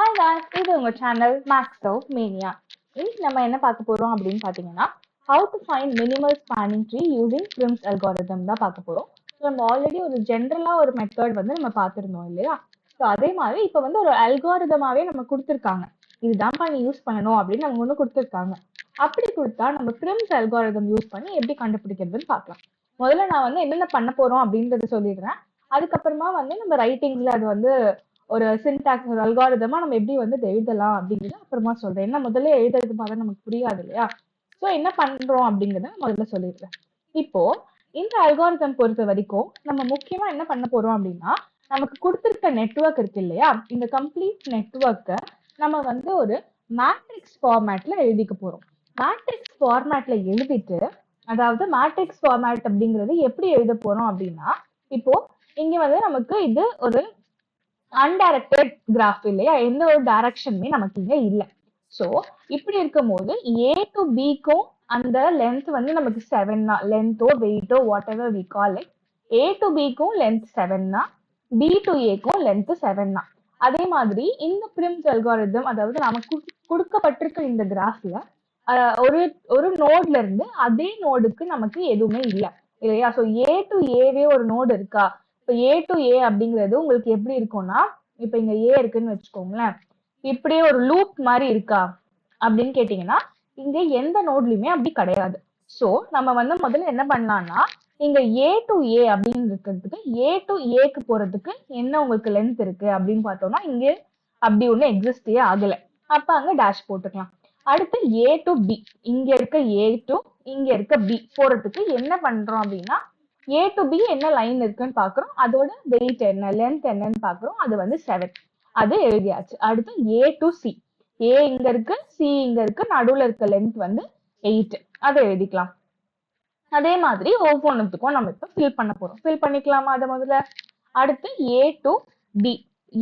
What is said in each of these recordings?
Hi guys, இது உங்க channel maths of mania. இன்னைக்கு நம்ம என்ன பார்க்க போறோம் அப்படின்னு பார்த்தீங்கன்னா, how to find minimal spanning tree using Prim's algorithm தான் பார்க்க போறோம். ஸோ நம்ம ஆல்ரெடி ஒரு ஜென்ரலா ஒரு மெத்தட் வந்து நம்ம பார்த்துருந்தோம் இல்லையா? ஸோ அதே மாதிரி இப்போ வந்து ஒரு அல்காரிதமாவே நம்ம கொடுத்துருக்காங்க. இதுதான் பண்ணி யூஸ் பண்ணணும் அப்படின்னு நம்ம ஒன்று கொடுத்துருக்காங்க. அப்படி கொடுத்தா நம்ம ப்ரிம்ஸ் அல்காரிதம் யூஸ் பண்ணி எப்படி கண்டுபிடிக்கிறதுன்னு பார்க்கலாம். முதல்ல நான் வந்து என்னென்ன பண்ண போறோம் அப்படின்றத சொல்லிடுறேன். அதுக்கப்புறமா வந்து நம்ம ரைட்டிங்ல அது வந்து ஒரு சின்டாக்ஸ் ஒரு அல்காரிதமா நம்ம எப்படி வந்து எழுதலாம் அப்படிங்கிறத அப்புறமா சொல்றேன். ஏன்னா முதல்ல எழுதுறது பார்த்தா நமக்கு புரியாது இல்லையா? ஸோ என்ன பண்றோம் அப்படிங்கிறத முதல்ல சொல்லிடுறேன். இப்போ இந்த அல்காரிதம் பொறுத்த வரைக்கும் நம்ம முக்கியமா என்ன பண்ண போறோம் அப்படின்னா, நமக்கு கொடுத்திருக்க நெட்வொர்க் இருக்கு இல்லையா? இந்த கம்ப்ளீட் நெட்வொர்க்கை நம்ம வந்து ஒரு மேட்ரிக்ஸ் ஃபார்மேட்ல எழுதிக்க போறோம். மேட்ரிக்ஸ் ஃபார்மேட்ல எழுதிட்டு, அதாவது மேட்ரிக்ஸ் ஃபார்மேட் அப்படிங்கிறது எப்படி எழுத போறோம் அப்படின்னா, இப்போ இங்க வந்து நமக்கு இது ஒரு அன்டைரக்டட் கிராஃப் இல்லையா? எந்த ஒரு டைரக்ஷனுமே நமக்கு இங்க இல்ல. சோ இப்படி இருக்கும் போது ஏ டு பிக்கும் அந்த லென்த் வந்து நமக்கு 7 தான். லென்த்தோ வெயிட்டோ whatever we call it. A to பிக்கும் லென்த் 7 தான், பி டு ஏக்கும் லென்த் 7 தான். அதே மாதிரி இந்த ப்ரிம்ஸ் அல்காரிதம், அதாவது நமக்கு கொடுக்கப்பட்டிருக்க இந்த கிராஃப்ல ஒரு ஒரு நோட்ல இருந்து அதே நோடுக்கு நமக்கு எதுவுமே இல்லை இல்லையா? ஸோ ஏ டு ஏவே ஒரு நோடு இருக்கா? இப்போ ஏ டு ஏ அப்படிங்கிறது உங்களுக்கு எப்படி இருக்கும்னா, இப்போ இங்க ஏ இருக்குன்னு வச்சுக்கோங்களேன், இப்படியே ஒரு லூப் மாதிரி இருக்கா அப்படின்னு கேட்டீங்கன்னா, இங்க எந்த நோட்லயுமே அப்படி கிடையாது. ஸோ நம்ம வந்து முதல்ல என்ன பண்ணலாம்னா, இங்க ஏ டு ஏ அப்படின்னு இருக்கிறதுக்கு ஏ டு ஏக்கு போறதுக்கு என்ன உங்களுக்கு லென்த் இருக்கு அப்படின்னு பார்த்தோம்னா, இங்க அப்படி ஒண்ணு எக்ஸிஸ்டே ஆகல. அப்ப அங்க டேஷ் போட்டுக்கலாம். அடுத்து ஏ டு பி, இங்க இருக்க ஏ டு இங்க இருக்க பி போறதுக்கு என்ன பண்றோம் அப்படின்னா, ஏ டு பி என்ன லைன் இருக்குன்னு பாக்குறோம், அதோட வெயிட் என்ன லென்த் என்னன்னு பாக்குறோம், அது வந்து 7, அது எழுதியாச்சு. அடுத்து ஏ டு சி, ஏ இங்க இருக்கு சி இங்க இருக்கு, நடுவுல இருக்க லென்த் வந்து 8, அதை எழுதிக்கலாம். அதே மாதிரி ஒவ்வொன்றுத்துக்கும் நம்ம இப்ப ஃபில் பண்ண போறோம். ஃபில் பண்ணிக்கலாமா அதை முதல்ல? அடுத்து A to D,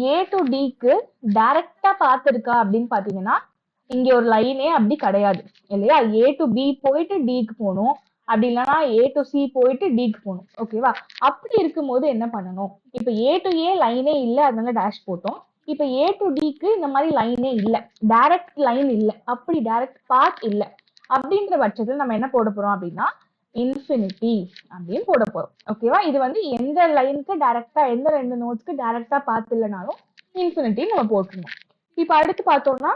A to டிக்கு டைரக்டா பார்த்திருக்கா அப்படின்னு பாத்தீங்கன்னா, இங்க ஒரு லைனே அப்படி கிடையாது இல்லையா? ஏ டு பி போயிட்டு டிக்கு போகணும், அப்படி இல்லைன்னா ஏ டு சி போயிட்டு டிக்கு போகணும். ஓகேவா? அப்படி இருக்கும்போது என்ன பண்ணணும், இப்ப ஏ டு ஏ லைனே இல்லை, அதனால டேஷ் போட்டோம். இப்ப ஏ டு டிக்கு இந்த மாதிரி லைனே இல்லை, டைரக்ட் லைன் இல்லை, அப்படி டைரக்ட் பாத் இல்லை. அப்படின்ற பட்சத்தில் நம்ம என்ன போட போறோம் அப்படின்னா, இன்ஃபினிட்டி அப்படின்னு போட போறோம். ஓகேவா? இது வந்து எந்த லைனுக்கு டைரக்டா, எந்த ரெண்டு நோட்ஸ்க்கு டைரக்டா பாத் இல்லைனாலும் இன்ஃபினிட்டி நம்ம போட்டுருணும். இப்ப அடுத்து பார்த்தோம்னா,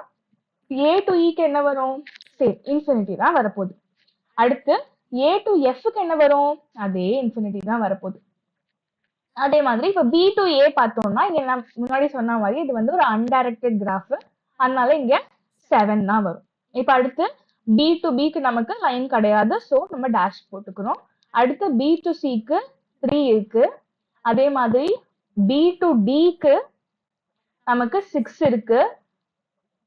ஏ டு இக்கு என்ன வரும்? சேம் இன்ஃபினிட்டி தான் வரப்போகுது. அடுத்து ஏ டு எஃப்க்கு என்ன வரும்? அதே இன்ஃபினிட்டி தான் வரப்போகுது. அதே மாதிரி இப்ப பி டு ஏ பார்த்தோம்னா, இங்க நான் முன்னாடி சொன்ன மாதிரி இது வந்து ஒரு அன்டைரக்டட் கிராஃப், அதனால இங்க 7 தான் வரும். இப்ப அடுத்து பி டு பிக்கு நமக்கு லைன் கிடையாது, ஸோ நம்ம டேஷ் போட்டுக்கிறோம். அடுத்து பி டு சிக்கு 3 இருக்கு. அதே மாதிரி பி டு டிக்கு நமக்கு 6 இருக்கு.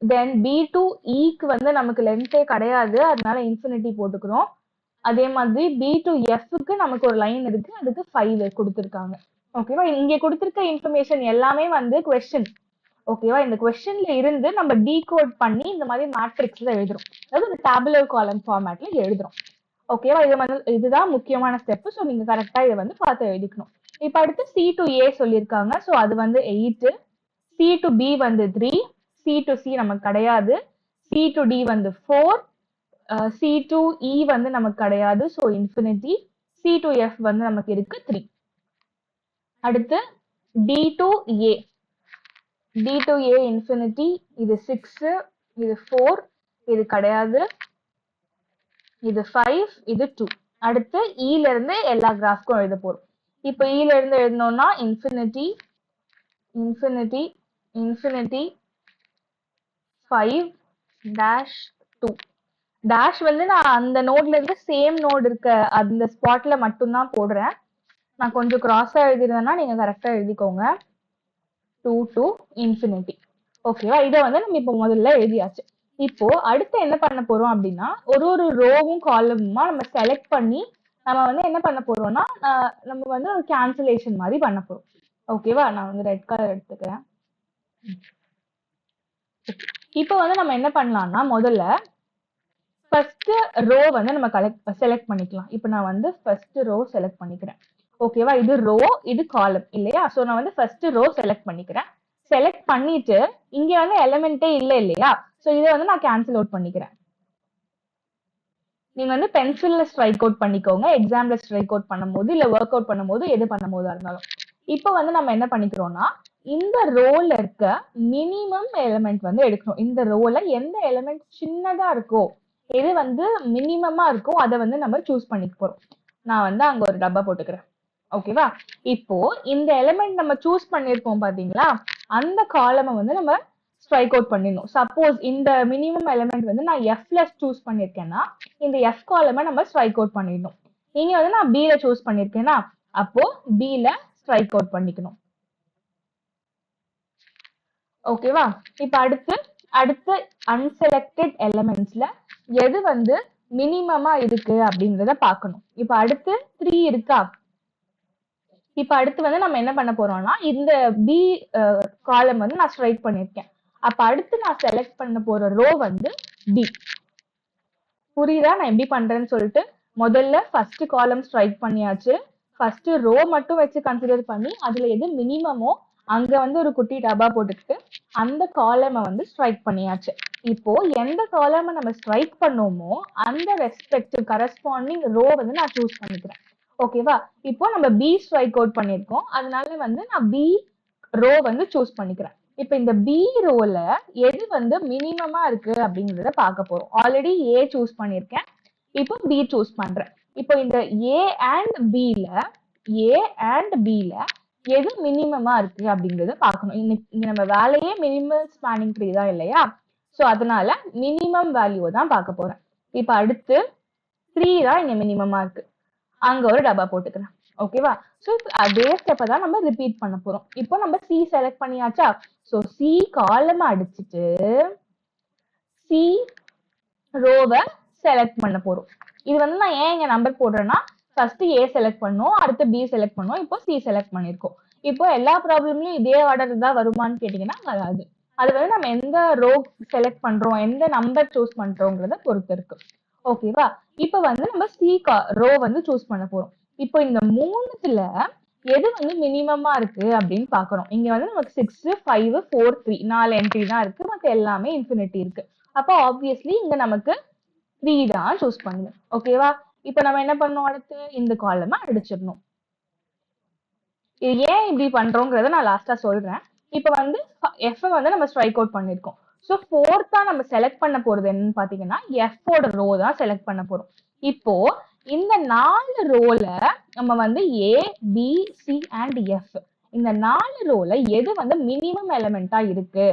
தென் பி டு இக்கு வந்து நமக்கு லென்த்தே கிடையாது, அதனால இன்ஃபினிட்டி போட்டுக்கிறோம். அதே மாதிரி பி டு எஃப்க்கு நமக்கு ஒரு லைன் இருக்கு, அதுக்கு 5 கொடுத்துருக்காங்க. ஓகேவா? இங்க கொடுத்துருக்க இன்ஃபர்மேஷன் எல்லாமே வந்து கொஸ்டின். ஓகேவா? இந்த கொஸ்டின்ல இருந்து நம்ம டீகோட் பண்ணி இந்த மாதிரி மேட்ரிக்ஸ்ல எழுதுறோம், அதாவது ஒரு டேபுலர் காலம் ஃபார்மேட்ல எழுதுறோம். ஓகேவா? இதுதான் முக்கியமான ஸ்டெப். ஸோ நீங்க கரெக்டா இதை வந்து பார்த்து எழுதிக்கணும். இப்ப அடுத்து சி டு ஏ சொல்லியிருக்காங்க, ஸோ அது வந்து 8, சி டு பி வந்து 3, சி டு சி நமக்கு கிடையாது, சி டு டி வந்து 4, சி டு இ வந்து நமக்கு கிடையாது, so infinity. C to F வந்து நமக்கு இருக்கு 3. அடுத்து D to A, D to A infinity, இது 6, இது 4, இது கிடையாது, இது 5, இது 2. அடுத்து இல இருந்து எல்லா கிராஃப்க்கும் எழுத போறோம். இப்போ இல இருந்து எழுதணும்னா infinity, infinity, infinity, 5, dash 2. Dash வந்து நான் அந்த நோட்ல இருந்து சேம் நோட் இருக்க அந்த ஸ்பாட்ல மட்டும்தான் போடுறேன். நான் கொஞ்சம் கிராஸா எழுதிருந்தேன்னா நீங்க கரெக்டா எழுதிக்கோங்க. 2 டு இன்ஃபினிட்டி. ஓகேவா? இதை வந்து நம்ம இப்போ முதல்ல எழுதியாச்சு. இப்போ அடுத்து என்ன பண்ண போறோம் அப்படின்னா, ஒரு ஒரு ரோவும் காலமுமா நம்ம செலக்ட் பண்ணி நம்ம வந்து என்ன பண்ண போறோம்னா, நம்ம வந்து ஒரு கேன்சலேஷன் மாதிரி பண்ண போறோம். ஓகேவா? நான் வந்து ரெட் கலர் எடுத்துக்கிறேன். இப்போ வந்து நம்ம என்ன பண்ணலாம்னா, முதல்ல ஃபர்ஸ்ட் ரோ வந்து நம்ம செலக்ட் பண்ணிக்கலாம். இப்போ நான் வந்து ஃபர்ஸ்ட் ரோ செலக்ட் பண்ணிக்கிறேன். ஓகேவா? இது ரோ, இது காலம் இல்லையா? ஸோ நான் வந்து ஃபர்ஸ்ட் ரோ செலக்ட் பண்ணிக்கிறேன். செலக்ட் பண்ணிட்டு இங்க வந்து எலிமெண்டே இல்ல இல்லையா, சோ இதை வந்து நான் கேன்சல் அவுட் பண்ணிக்கிறேன். நீங்க வந்து பென்சில்ல ஸ்ட்ரைக் அவுட் பண்ணிக்கோங்க, எக்ஸாம்ல ஸ்ட்ரைக் அவுட் பண்ணும்போது இல்ல ஒர்க் அவுட் பண்ணும்போது எது பண்ணும்போதா இருந்தாலும். இப்போ வந்து நம்ம என்ன பண்ணிக்கிறோம்னா இந்த ரோல இருக்க மினிமம் எலிமெண்ட் வந்து எடுக்கணும். இந்த ரோல எந்த எலிமெண்ட் சின்னதா இருக்கோ, எது வந்து மினிமமா இருக்கோ அதை வந்து நம்ம சூஸ் பண்ணிக்க போறோம். நான் வந்து அங்க ஒரு டப்பா போட்டுக்கிறேன். ஓகேவா? இப்போ இந்த எலிமெண்ட் நம்ம சூஸ் பண்ணிருக்கோம் பாத்தீங்களா, அந்த காலமை வந்து நம்ம ஸ்ட்ரைக் அவுட் பண்ணிடணும். சப்போஸ் இந்த மினிமம் எலிமெண்ட் வந்து நான் எஃப்ல சூஸ் பண்ணிருக்கேன்னா இந்த எஃப் காலமை நம்ம ஸ்ட்ரைக் அவுட் பண்ணிடணும். நீங்க வந்து நான் பி ல சூஸ் பண்ணிருக்கேன்னா அப்போ பி ல ஸ்ட்ரைக் அவுட் பண்ணிக்கணும். ஓகேவா? இப்ப அடுத்து அன்செலக்டட் எலிமெண்ட்ஸ்ல எது வந்து மினிமமா இருக்கு அப்படின்றத பார்க்கணும். இப்ப அடுத்து 3 இருக்கா? இப்ப அடுத்து வந்து நம்ம என்ன பண்ண போறோம்னா இந்த பி காலம் வந்து நான் ஸ்ட்ரைக் பண்ணிருக்கேன். அப்ப அடுத்து நான் செலக்ட் பண்ண போற ரோ வந்து பி. புரியுதா நான் எப்படி பண்றேன்னு சொல்லிட்டு? முதல்ல ஃபர்ஸ்ட் காலம் ஸ்ட்ரைக் பண்ணியாச்சு. ஃபர்ஸ்ட் ரோ மட்டும் வச்சு கன்சிடர் பண்ணி அதுல எது மினிமமோ அங்க வந்து ஒரு குட்டி டப்பா போட்டுக்கிட்டு அந்த காலமை வந்து ஸ்ட்ரைக் பண்ணியாச்சு. இப்போ எந்த காலமை நம்ம ஸ்ட்ரைக் பண்ணோமோ அந்த ரெஸ்பெக்டிவ் கரஸ்பாண்டிங் ரோ வந்து நான் சூஸ் பண்ணிக்கிறேன். ஓகேவா? இப்போ நம்ம பி ஸ்ட்ரைக் அவுட் பண்ணிருக்கோம், அதனால வந்து நான் பி ரோ வந்து சூஸ் பண்ணிக்கிறேன். இப்ப இந்த பி ரோல எது வந்து மினிமமா இருக்கு அப்படிங்கறத பார்க்க போறோம். ஆல்ரெடி ஏ சூஸ் பண்ணிருக்கேன், இப்போ பி சூஸ் பண்றேன். இப்போ இந்த ஏ அண்ட் பில எது மினிமமா இருக்கு அப்படிங்கறத பார்க்கணும். இங்க நம்ம வேலையே மினிமம் ஸ்பானிங் ட்ரீ தான் இல்லையா, சோ அதனால மினிமம் வேல்யூ தான் பார்க்க போறேன். இப்ப அடுத்து 3 தான் இங்க மினிமமா இருக்கு, அங்க ஒரு டப்பா போட்டுக்கிறேன். ஓகேவா? சோ அதே ஸ்டெப்பை தான் நம்ம ரிப்பீட் பண்ண போறோம். இப்போ நம்ம சி செலக்ட் பண்ணியாச்சா, சோ சி காலம் அடிச்சுட்டு சி ரோவை செலக்ட் பண்ண போறோம். இது வந்து நான் ஏன் இங்க நம்பர் போடுறேன்னா ஃபர்ஸ்ட் ஏ செலக்ட் பண்ணோம், அடுத்து பி செலக்ட் பண்ணோம், இப்போ சி செலக்ட் பண்ணிருக்கோம். இப்போ எல்லா ப்ராப்ளம்லயும் இதே ஆர்டர் தான் வருமான்னு கேட்டீங்கன்னா வராது. அது வந்து நம்ம எந்த ரோ செலக்ட் பண்றோம், எந்த நம்பர் சூஸ் பண்றோங்கிறத பொறுத்து இருக்கு. ஓகேவா? இப்ப வந்து நம்ம சி ரோ வந்து சூஸ் பண்ண போறோம். இப்போ இந்த மூணுத்துல எது வந்து மினிமமா இருக்கு அப்படின்னு பாக்குறோம். இங்க வந்து நமக்கு 6, 5, 4, 3 4 என்ட்ரி தான் இருக்கு, மத்த எல்லாமே இன்ஃபினிட்டி இருக்கு. அப்போ ஆப்வியஸ்லி இங்க நமக்கு 3 தான் சூஸ் பண்ணுவோம். ஓகேவா? இப்ப நம்ம என்ன பண்ணோம், அடுத்து இந்த காலமை அடிச்சிடணும். இது ஏன் இப்படி பண்றோங்கிறத நான் லாஸ்டா சொல்றேன். இப்ப வந்து எஃப் வந்து நம்ம ஸ்ட்ரைக் அவுட் பண்ணிருக்கோம். சோ ஃபோர்த்தா நம்ம செலக்ட் பண்ண போறது என்னன்னு பாத்தீங்கன்னா எஃப் ஓட ரோ தான் செலக்ட் பண்ண போறோம். இப்போ இந்த 4 ரோல நம்ம வந்து ஏ பி சி அண்ட் எஃப் இந்த 4 ரோல எது வந்து மினிமம் எலிமெண்டா இருக்கு,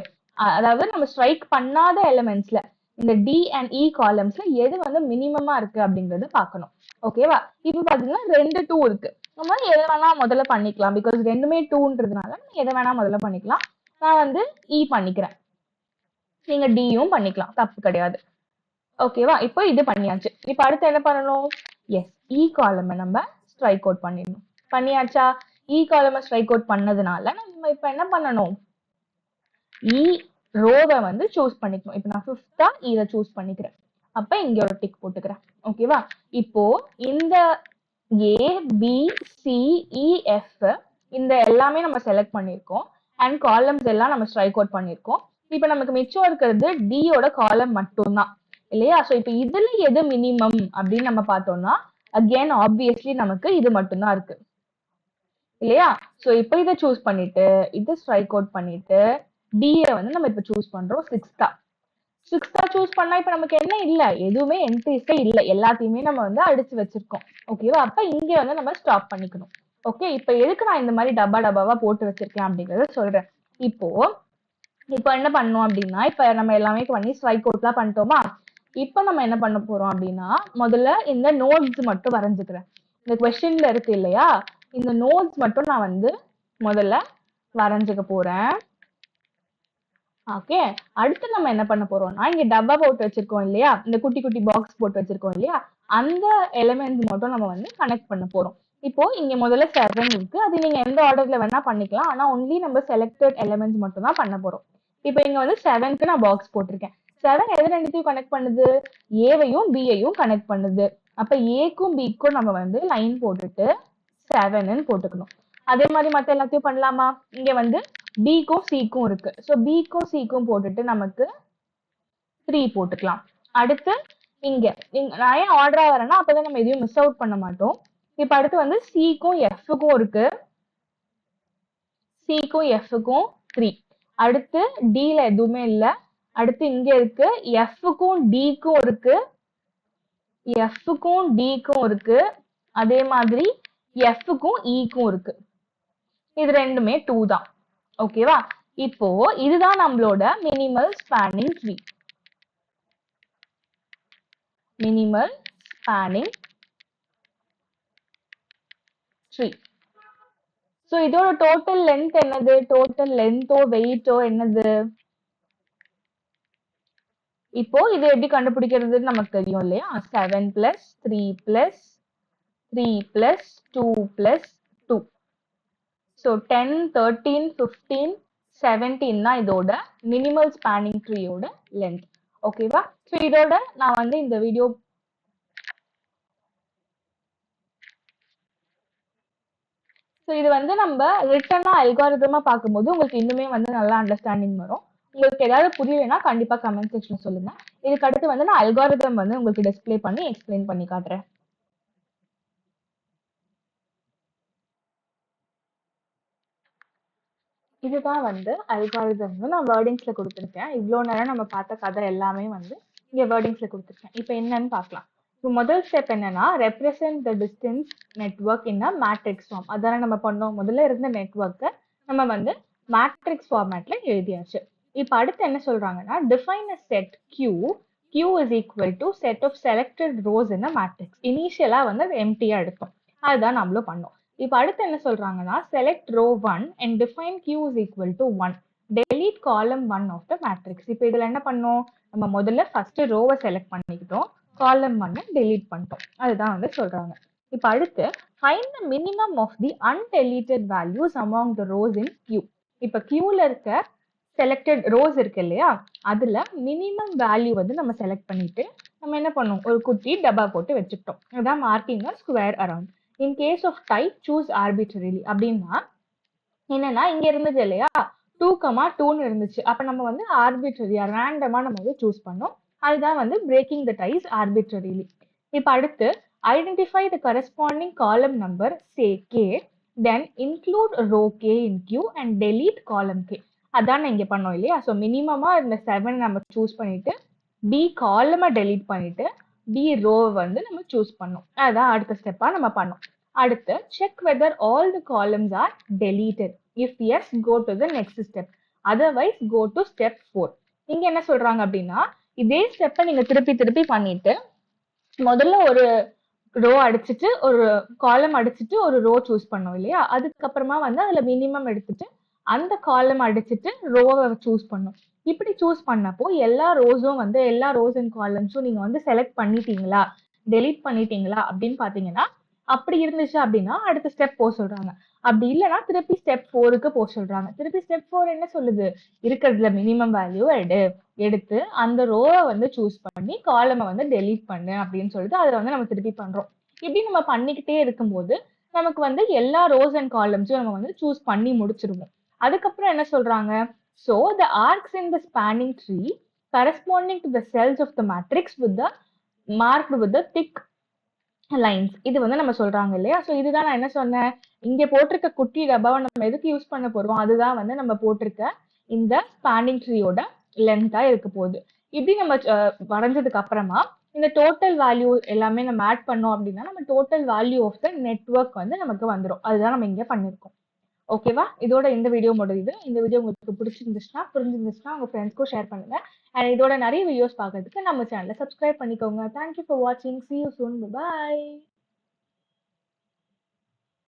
அதாவது நம்ம ஸ்ட்ரைக் பண்ணாத எலிமெண்ட்ஸ்ல இந்த டி அண்ட் இ காலம்ஸ்ல எது வந்து மினிமமா இருக்கு அப்படிங்கறது பாக்கணும். ஓகேவா? இப்ப பாத்தீங்கன்னா 2 2 இருக்கு, நம்ம எதை வேணா முதல்ல பண்ணிக்கலாம். பிகாஸ் ரெண்டுமே 2ன்றதுனால நம்ம எதை வேணா முதல்ல பண்ணிக்கலாம். நான் வந்து இ பண்ணிக்கிறேன், நீங்க டியும் பண்ணிக்கலாம், தப்பு கிடையாது. ஓகேவா? இப்போ இது பண்ணியாச்சு. இப்ப அடுத்து என்ன பண்ணணும், எஸ் இ காலமை நம்ம ஸ்ட்ரைக் அவுட் பண்ணிடணும். பண்ணியாச்சா? இ காலமை ஸ்ட்ரைக் அவுட் பண்ணதுனால நம்ம இப்ப என்ன பண்ணணும், இ ரோவை வந்து சூஸ் பண்ணிக்கணும். இப்ப நான் 5th இதை சூஸ் பண்ணிக்கிறேன். அப்ப இங்க ஒரு டிக் போட்டுக்கிறேன். ஓகேவா? இப்போ இந்த ஏ பி சி இ எஃப் இந்த எல்லாமே நம்ம செலக்ட் பண்ணிருக்கோம் அண்ட் காலம்ஸ் எல்லாம் நம்ம ஸ்ட்ரைக் அவுட் பண்ணிருக்கோம். இப்ப நமக்கு மிச்சம் இருக்கிறது டியோட காலம் மட்டும்தான் இல்லையா? சோ இப்ப இதுல எது மினிமம் அப்படின்னு நம்ம பார்த்தோம்னா அகெயின் ஆப்வியஸ்லி நமக்கு இது மட்டும்தான் இருக்கு இல்லையா? சோ இப்ப இதை சூஸ் பண்ணிட்டு இதை ஸ்ட்ரைக் அவுட் பண்ணிட்டு டியை வந்து நம்ம இப்ப சூஸ் பண்றோம் 6th சூஸ் பண்ணா இப்ப நமக்கு என்ன இல்ல, எதுவுமே என்ட்ரிஸே இல்ல, எல்லாத்தையுமே நம்ம வந்து அடிச்சு வச்சிருக்கோம். ஓகேவா? அப்ப இங்க வந்து நம்ம ஸ்டாப் பண்ணிக்கணும். ஓகே, இப்ப எதுக்கு நான் இந்த மாதிரி டப்பா டப்பாவா போட்டு வச்சிருக்கேன் அப்படிங்கறத சொல்றேன். இப்போ என்ன பண்ணோம் அப்படின்னா இப்ப நம்ம எல்லாமே பண்ணி ஸ்ட்ரைக் அவுட்லாம் பண்ணிட்டோமா, இப்ப நம்ம என்ன பண்ண போறோம் அப்படின்னா முதல்ல இந்த நோட்ஸ் மட்டும் வரைஞ்சுக்கிறேன். இந்த கொஸ்டின்ல இருக்கு இல்லையா, இந்த நோட்ஸ் மட்டும் நான் வந்து முதல்ல வரைஞ்சுக்க போறேன். ஓகே, அடுத்து நம்ம என்ன பண்ண போறோம்னா இங்க டப்பா போட்டு வச்சிருக்கோம் இல்லையா, இந்த குட்டி குட்டி பாக்ஸ் போட்டு வச்சிருக்கோம் இல்லையா, அந்த எலிமெண்ட்ஸ் மட்டும் நம்ம வந்து கனெக்ட் பண்ண போறோம். இப்போ இங்க முதல்ல 7 இருக்கு, அது நீங்க எந்த ஆர்டர்ல வேணா பண்ணிக்கலாம், ஆனா ஒன்லி நம்ம செலக்டட் எலிமெண்ட்ஸ் மட்டும் தான் பண்ண போறோம். இப்போ இங்க வந்து 7க்கு நான் பாக்ஸ் போட்டிருக்கேன். 7 எது ரெண்டுத்தையும் கனெக்ட் பண்ணுது, ஏவையும் பியையும் கனெக்ட் பண்ணுது. அப்ப ஏக்கும் பிக்கும் நம்ம வந்து லைன் போட்டுட்டு 7ன்னு போட்டுக்கணும். அதே மாதிரி மத்த எல்லாத்தையும் பண்ணலாமா, இங்க வந்து பிக்கும் சிக்கும் இருக்கு. ஸோ பிக்கும் சிக்கும் போட்டுட்டு நமக்கு 3 போட்டுக்கலாம். அடுத்து இங்க நான் ஏன் ஆர்டரா வரேன்னா அப்பதான் நம்ம எதையும் மிஸ் அவுட் பண்ண மாட்டோம். இப்ப அடுத்து வந்து சிக்கும் எஃப்க்கும் இருக்கு. சிக்கும் எஃப்க்கும் 3. அடுத்து டில எதுவுமே இல்ல. அடுத்து இங்க இருக்கு எஃப்க்கும் டிக்கும் இருக்கு. எஃப்க்கும் டிக்கும் இருக்கு. அதே மாதிரி எஃப்க்கும் ஈக்கும் இருக்கு. இது ரெண்டுமே 2 தான். ஓகேவா? இப்போ இதுதான் நம்மளோட minimal spanning tree. Minimal spanning tree. So இதோட டோட்டல் லென்த் என்னது? டோட்டல் லென்த்தோ வெயிட்டோ என்னது? இப்போ இது எப்படி கண்டுபிடிக்கிறதுன்னு நமக்கு தெரியும் இல்லையா? 7 + 3 + 3 + 2 + 2. ஸோ 10, 13, 15, 17 தான் இதோட மினிமல் ஸ்பேனிங் ட்ரீயோட லென்த். ஓகேவா? ஸோ இதோட நான் வந்து இந்த வீடியோ ஸோ இது வந்து நம்ம ரிட்டனா அல்காரிதமா பார்க்கும்போது உங்களுக்கு இன்னுமே வந்து நல்லா அண்டர்ஸ்டாண்டிங் வரும். உங்களுக்கு ஏதாவது புரியலைன்னா கண்டிப்பா கமெண்ட் செக்ஷன் சொல்லுங்க. இதுக்கு அடுத்து வந்து நான் அல்காரிதம் வந்து உங்களுக்கு டிஸ்ப்ளே பண்ணி எக்ஸ்பிளைன் பண்ணி காட்டுறேன். இதுதான் வந்து அல்காரிதம்னு நான் வேர்டிங்ஸ்ல கொடுத்துருக்கேன். இவ்வளோ நேரம் நம்ம பார்த்த கதை எல்லாமே வந்து இங்க வேர்டிங்ஸ்ல கொடுத்துருக்கேன். இப்போ என்னன்னு பார்க்கலாம். இப்போ முதல் ஸ்டெப் என்னன்னா represent the distance network in a matrix form. அதான நம்ம பண்ணோம். முதல்ல இருந்த நெட்வொர்க்கை நம்ம வந்து மேட்ரிக்ஸ் ஃபார்மேட்ல எழுதியாச்சு. இப்போ அடுத்து என்ன சொல்றாங்கன்னா define a set Q. Q is equal to set of selected rows in a matrix. இனிஷியலா வந்து அது எம்டியா எடுத்தோம். அதுதான் நம்மளும் பண்ணோம். இப்போ அடுத்து என்ன சொல்றாங்கன்னா select row 1 and define Q is equal to 1. delete column 1 of the matrix. இப்போ இதுல என்ன பண்ணோம்? நம்ம முதல்ல ஃபர்ஸ்ட் ரோவை செலக்ட் பண்ணிக்கிட்டோம். காலம் 1 delete பண்ணிட்டோம். அதுதான் வந்து சொல்றாங்க. இப்போ அடுத்து find the minimum of the undeleted values among the rows in Q. இப்போ Qல இருக்க செலக்டட் ரோஸ் இருக்கு இல்லையா? அதுல மினிமம் வேல்யூ வந்து நம்ம செலக்ட் பண்ணிட்டு நம்ம என்ன பண்ணோம்? ஒரு குட்டி டப்பா போட்டு வச்சுக்கிட்டோம். அதான் marking square around. In case of type choose arbitrarily. அப்படின்னா என்னன்னா இங்க இருந்தது இல்லையா 2,2ன்னு இருந்துச்சு. அப்ப நம்ம வந்து ஆர்பிட்ரரியா ரேண்டமா நம்ம வந்து சூஸ் பண்ணோம். அதுதான் வந்து பிரேக்கிங் த டைஸ் ஆர்பிட்ரரிலி. இப்ப அடுத்து identify the corresponding column number say K, then include row K in Q and delete column K. அதான் இங்க பண்ணோம் இல்லையா? ஸோ மினிமமா இந்த 7 நம்ம சூஸ் பண்ணிட்டு பி காலமை டெலீட் பண்ணிட்டு பி ரோவை வந்து நம்ம சூஸ் பண்ணோம். அதுதான் அடுத்த ஸ்டெப்பா நம்ம பண்ணோம். அடுத்து check whether all the columns are deleted. If yes go to the next step, otherwise go to step 4. இங்க என்ன சொல்றாங்க அப்படின்னா இதே ஸ்டெப்பை நீங்க திருப்பி திருப்பி பண்ணிட்டு முதல்ல ஒரு ரோ அடிச்சுட்டு ஒரு காலம் அடிச்சுட்டு ஒரு ரோ சூஸ் பண்ணோம் இல்லையா? அதுக்கப்புறமா வந்து அதுல மினிமம் எடுத்துட்டு அந்த காலம் அடிச்சுட்டு ரோவை சூஸ் பண்ணோம். இப்படி சூஸ் பண்ணப்போ எல்லா ரோஸும் வந்து எல்லா ரோஸ் அண்ட் காலம்ஸும் நீங்க வந்து செலக்ட் பண்ணிட்டீங்களா, டெலீட் பண்ணிட்டீங்களா அப்படின்னு பாத்தீங்கன்னா அப்படி இருந்துச்சு அப்படின்னா அடுத்த ஸ்டெப் போக சொல்றாங்க. அப்படி இல்லைன்னா திருப்பி ஸ்டெப் 4க்கு போக சொல்றாங்க. திருப்பி ஸ்டெப் 4 என்ன சொல்லுது? இருக்கிறதுல மினிமம் வேல்யூ எடுத்து அந்த ரோவை வந்து சூஸ் பண்ணி காலமை வந்து டெலீட் பண்ணு அப்படின்னு சொல்லிட்டு அதை வந்து நம்ம திருப்பி பண்றோம். இப்படி நம்ம பண்ணிக்கிட்டே இருக்கும்போது நமக்கு வந்து எல்லா ரோஸ் அண்ட் காலம்ஸும் நம்ம வந்து சூஸ் பண்ணி முடிச்சிருவோம். அதுக்கப்புறம் என்ன சொல்றாங்க? So the arcs in the spanning tree corresponding to the cells of the matrix with the marked with the thick lines. இது வந்து நம்ம சொல்றாங்க இல்லையா? ஸோ இதுதான் நான் என்ன சொன்னேன்? இங்க போட்டிருக்க குட்டி டப்பாவை நம்ம எதுக்கு யூஸ் பண்ண போறோம்? அதுதான் வந்து நம்ம போட்டிருக்க இந்த ஸ்பானிங் ட்ரீயோட லென்த்தா இருக்க போகுது. இப்படி நம்ம வரைஞ்சதுக்கு அப்புறமா இந்த டோட்டல் வேல்யூ எல்லாமே நம்ம ஆட் பண்ணோம் அப்படின்னா நம்ம total value of the network வந்து நமக்கு வந்துடும். அதுதான் நம்ம இங்க பண்ணிருக்கோம். ஓகேவா? இதோட இந்த வீடியோ முடியுது. இந்த வீடியோ உங்களுக்கு பிடிச்சிருந்துச்சுன்னா புரிஞ்சிருந்துச்சுன்னா உங்க ஃப்ரெண்ட்ஸ்க்கும் ஷேர் பண்ணுங்க. அண்ட் இதோட நிறைய வீடியோஸ் பார்க்கறதுக்கு நம்ம சேனலை சப்ஸ்கிரைப் பண்ணிக்கோங்க. தேங்க்யூ ஃபார் வாட்சிங். See you soon. Bye.